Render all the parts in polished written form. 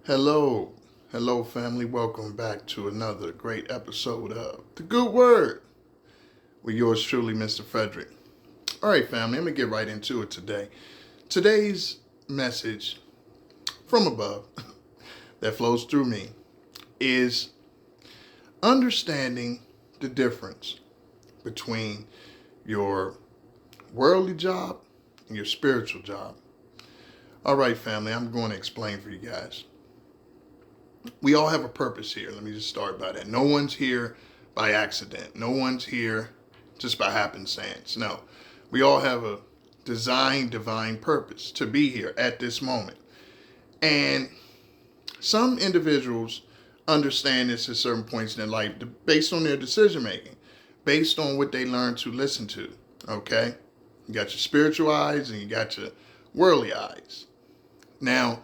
Hello, hello, family. Welcome back to another great episode of The Good Word with yours truly, Mr. Frederick. All right, family, I'm going to get right into it today. Today's message from above that flows through me is understanding the difference between your worldly job and your spiritual job. All right, family, I'm going to explain for you guys. We all have a purpose here. Let me just start by that. No one's here by accident. No one's here just by happenstance. No. We all have a divine purpose to be here at this moment. And some individuals understand this at certain points in their life based on their decision making, based on what they learn to listen to. Okay? You got your spiritual eyes and you got your worldly eyes. Now,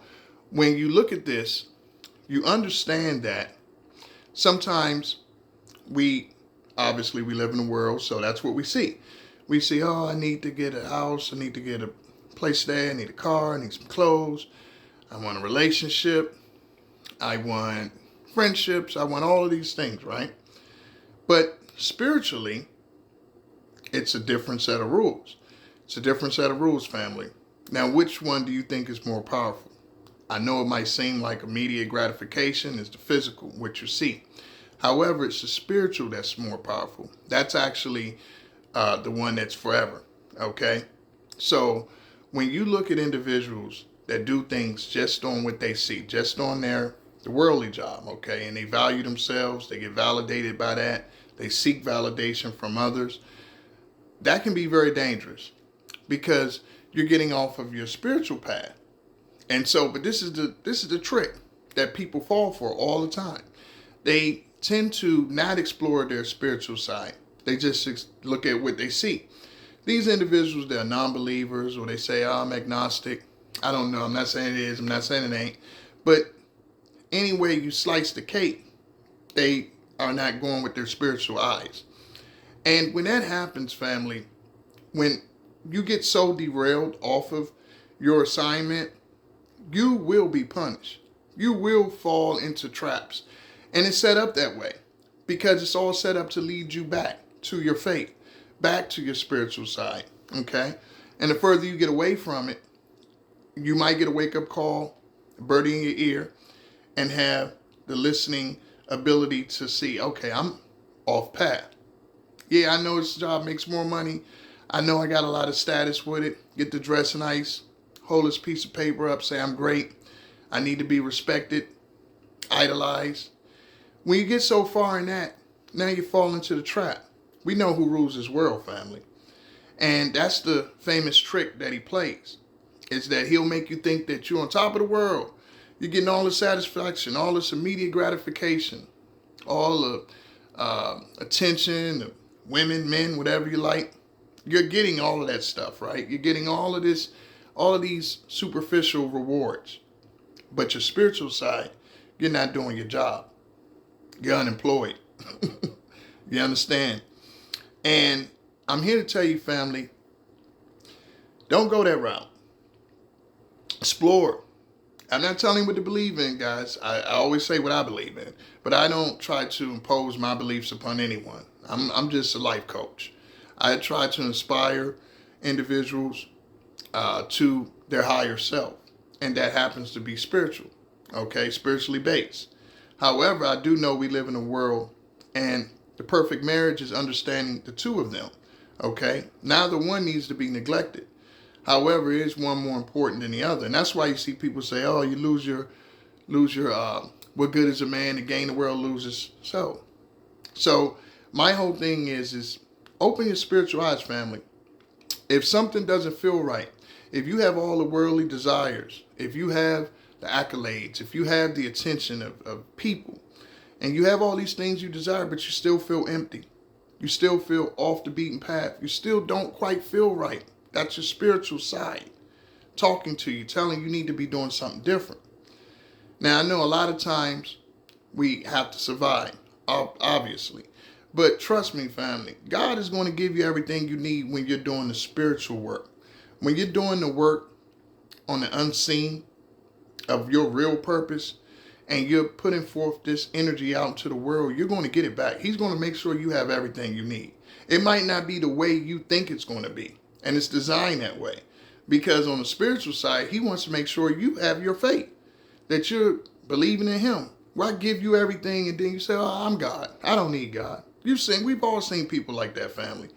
when you look at this, you understand that sometimes we live in the world, so that's what we see. We see, oh, I need to get a house, I need to get a place to stay, I need a car, I need some clothes, I want a relationship, I want friendships, I want all of these things, right? But spiritually, it's a different set of rules. It's a different set of rules, family. Now, which one do you think is more powerful? I know it might seem like immediate gratification is the physical, what you see. However, it's the spiritual that's more powerful. That's actually the one that's forever, okay? So when you look at individuals that do things just on what they see, just on the worldly job, okay, and they value themselves, they get validated by that, they seek validation from others, that can be very dangerous because you're getting off of your spiritual path. And so, but this is the trick that people fall for all the time. They tend to not explore their spiritual side. They just look at what they see. These individuals, they're non-believers, or they say, oh, I'm agnostic. I don't know. I'm not saying it is. I'm not saying it ain't. But anyway you slice the cake, they are not going with their spiritual eyes. And when that happens, family, when you get so derailed off of your assignment, you will be punished. You will fall into traps. And it's set up that way because it's all set up to lead you back to your faith, back to your spiritual side, okay? And the further you get away from it, you might get a wake-up call, a birdie in your ear, and have the listening ability to see, okay, I'm off path. Yeah, I know this job makes more money. I know I got a lot of status with it. Get to dress nice, hold this piece of paper up, say I'm great. I need to be respected, idolized. When you get so far in that, now you fall into the trap. We know who rules this world, family. And that's the famous trick that he plays, is that he'll make you think that you're on top of the world. You're getting all the satisfaction, all this immediate gratification, all the attention, the women, men, whatever you like. You're getting all of that stuff, right? You're getting all of this, all of these superficial rewards. But your spiritual side, you're not doing your job. You're unemployed. You understand? And I'm here to tell you, family, don't go that route. Explore. I'm not telling you what to believe in, guys. I always say what I believe in. But I don't try to impose my beliefs upon anyone. I'm just a life coach. I try to inspire individuals to their higher self. And that happens to be spiritual. Okay? Spiritually based. However, I do know we live in a world, and the perfect marriage is understanding the two of them. Okay? Neither one needs to be neglected. However, is one more important than the other. And that's why you see people say, oh, you lose your what good is a man to gain the world, loses so my whole thing is open your spiritual eyes, family. If something doesn't feel right, if you have all the worldly desires, if you have the accolades, if you have the attention of people, and you have all these things you desire, but you still feel empty, you still feel off the beaten path, you still don't quite feel right, that's your spiritual side talking to you, telling you need to be doing something different. Now, I know a lot of times we have to survive, obviously. But trust me, family, God is going to give you everything you need when you're doing the spiritual work. When you're doing the work on the unseen of your real purpose, and you're putting forth this energy out into the world, you're going to get it back. He's going to make sure you have everything you need. It might not be the way you think it's going to be, and it's designed that way. Because on the spiritual side, he wants to make sure you have your faith, that you're believing in him. Why give you everything and then you say, oh, I'm God. I don't need God. We've all seen people like that, family.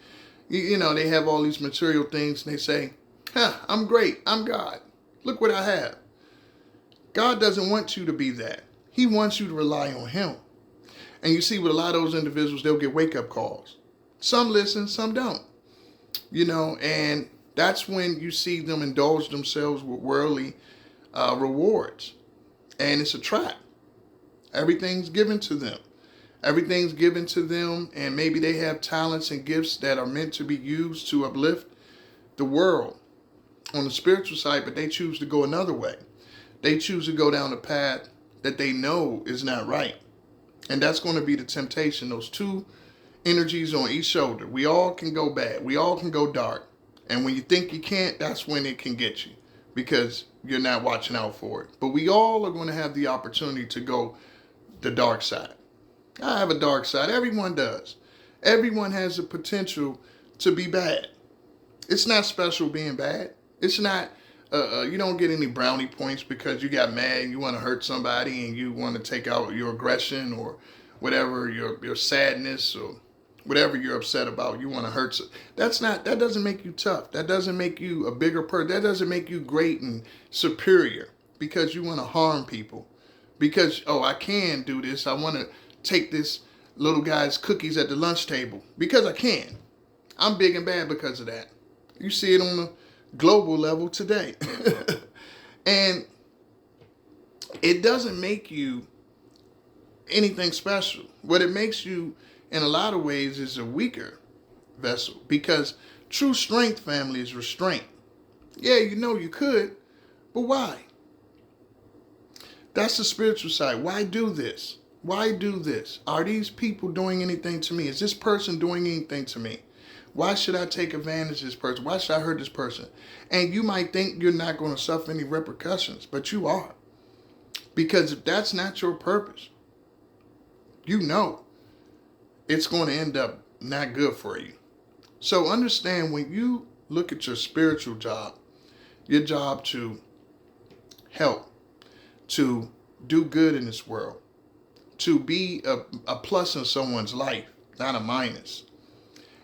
You know, they have all these material things and they say, I'm great. I'm God. Look what I have. God doesn't want you to be that. He wants you to rely on him. And you see with a lot of those individuals, they'll get wake-up calls. Some listen, some don't. You know, and that's when you see them indulge themselves with worldly rewards. And it's a trap. Everything's given to them. Everything's given to them, and maybe they have talents and gifts that are meant to be used to uplift the world on the spiritual side, but they choose to go another way. They choose to go down a path that they know is not right. And that's going to be the temptation, those two energies on each shoulder. We all can go bad. We all can go dark. And when you think you can't, that's when it can get you, because you're not watching out for it. But we all are going to have the opportunity to go the dark side. I have a dark side. Everyone does. Everyone has the potential to be bad. It's not special being bad. It's not, you don't get any brownie points because you got mad and you want to hurt somebody and you want to take out your aggression or whatever, your sadness or whatever you're upset about. You want to hurt. That doesn't make you tough. That doesn't make you a bigger person. That doesn't make you great and superior because you want to harm people. Because, I can do this. I want to take this little guy's cookies at the lunch table because I can. I'm big and bad because of that. You see it on the global level today. And it doesn't make you anything special. What it makes you, in a lot of ways, is a weaker vessel. Because true strength, family, is restraint. Yeah, you know you could, but why? That's the spiritual side. Why do this? Why do this? Are these people doing anything to me? Is this person doing anything to me? Why should I take advantage of this person? Why should I hurt this person? And you might think you're not going to suffer any repercussions, but you are. Because if that's not your purpose, you know it's going to end up not good for you. So understand, when you look at your spiritual job, your job to help, to do good in this world, to be a plus in someone's life, not a minus.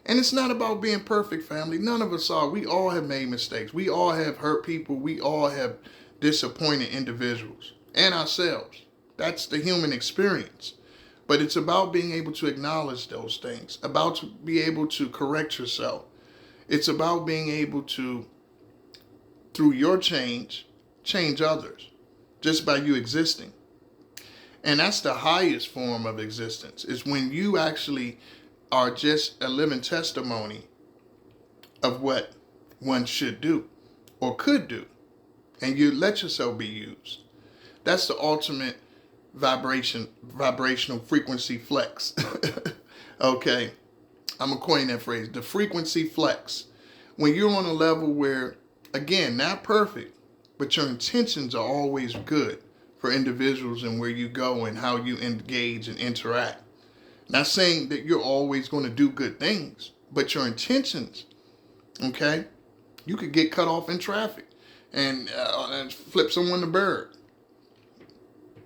And it's not about being perfect, family. None of us are. We all have made mistakes. We all have hurt people. We all have disappointed individuals and ourselves. That's the human experience. But it's about being able to acknowledge those things, about to be able to correct yourself. It's about being able to, through your change others just by you existing. And that's the highest form of existence, is when you actually are just a living testimony of what one should do or could do. And you let yourself be used. That's the ultimate vibrational frequency flex. Okay. I'm going to coin that phrase, the frequency flex. When you're on a level where, again, not perfect, but your intentions are always good for individuals and where you go and how you engage and interact. Not saying that you're always going to do good things, but your intentions, okay? You could get cut off in traffic and flip someone the bird.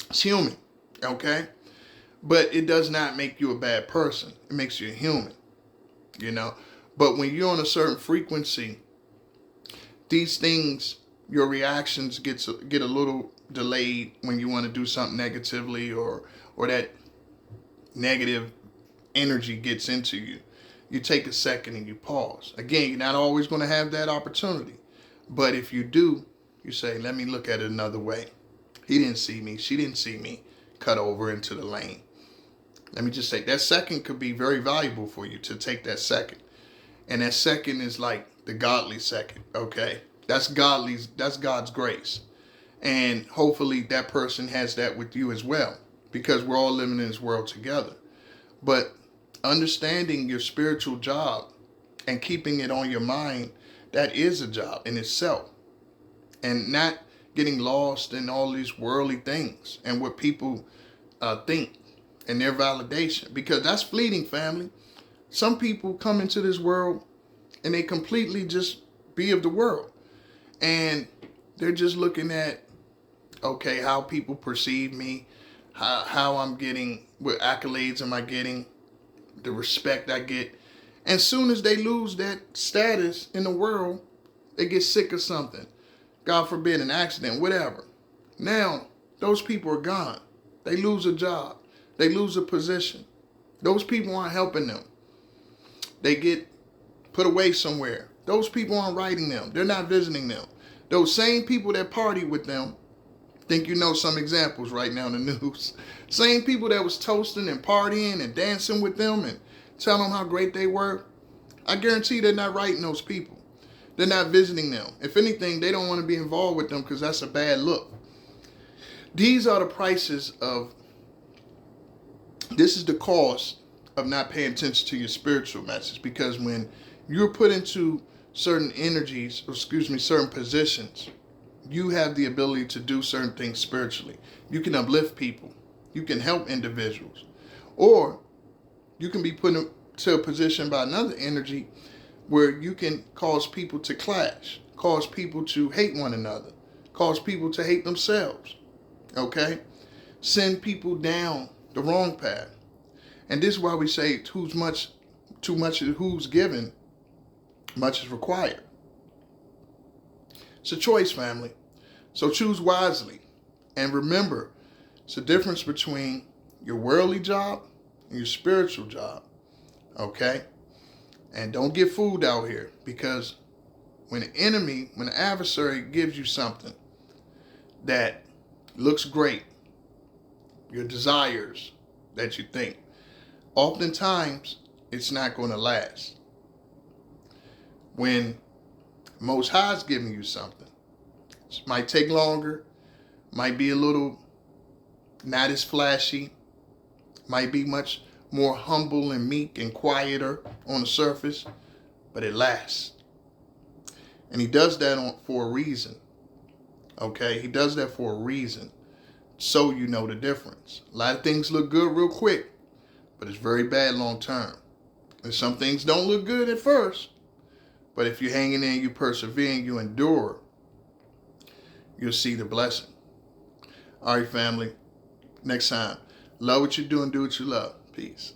It's human, okay? But it does not make you a bad person. It makes you a human, you know? But when you're on a certain frequency, these things, your reactions get a little delayed when you want to do something negatively or that negative energy gets into you. You take a second and you pause. Again, you're not always going to have that opportunity. But if you do, you say, let me look at it another way. He didn't see me. She didn't see me. Cut over into the lane. Let me just say, that second could be very valuable for you to take that second. And that second is like the godly second, okay? That's God's grace. And hopefully that person has that with you as well, because we're all living in this world together. But understanding your spiritual job and keeping it on your mind, that is a job in itself. And not getting lost in all these worldly things and what people think and their validation, because that's fleeting, family. Some people come into this world and they completely just be of the world, and they're just looking at, okay, how people perceive me, how I'm getting, what accolades am I getting, the respect I get. And soon as they lose that status in the world, they get sick of something, God forbid, an accident, whatever. Now those people are gone. They lose a job, they lose a position. Those people aren't helping them. They get put away somewhere. Those people aren't writing them. They're not visiting them. Those same people that party with them, think you know some examples right now in the news. Same people that was toasting and partying and dancing with them and telling them how great they were. I guarantee they're not writing those people. They're not visiting them. If anything, they don't want to be involved with them because that's a bad look. These are the prices of, this is the cost of not paying attention to your spiritual message. Because when you're put into certain energies, certain positions, you have the ability to do certain things spiritually. You can uplift people. You can help individuals. Or you can be put into a position by another energy where you can cause people to clash, cause people to hate one another, cause people to hate themselves. Okay? Send people down the wrong path. And this is why we say too much is who's given, much is required. It's a choice, family. So choose wisely. And remember, it's a difference between your worldly job and your spiritual job. Okay? And don't get fooled out here, because when the adversary gives you something that looks great, your desires that you think, oftentimes it's not going to last. When Most High is giving you something, it might take longer, might be a little not as flashy, might be much more humble and meek and quieter on the surface, but it lasts. And he does that for a reason. Okay? He does that for a reason, so you know the difference. A lot of things look good real quick, but it's very bad long term. And some things don't look good at first, but if you're hanging in, you persevere, and you endure, you'll see the blessing. All right, family. Next time, love what you do and do what you love. Peace.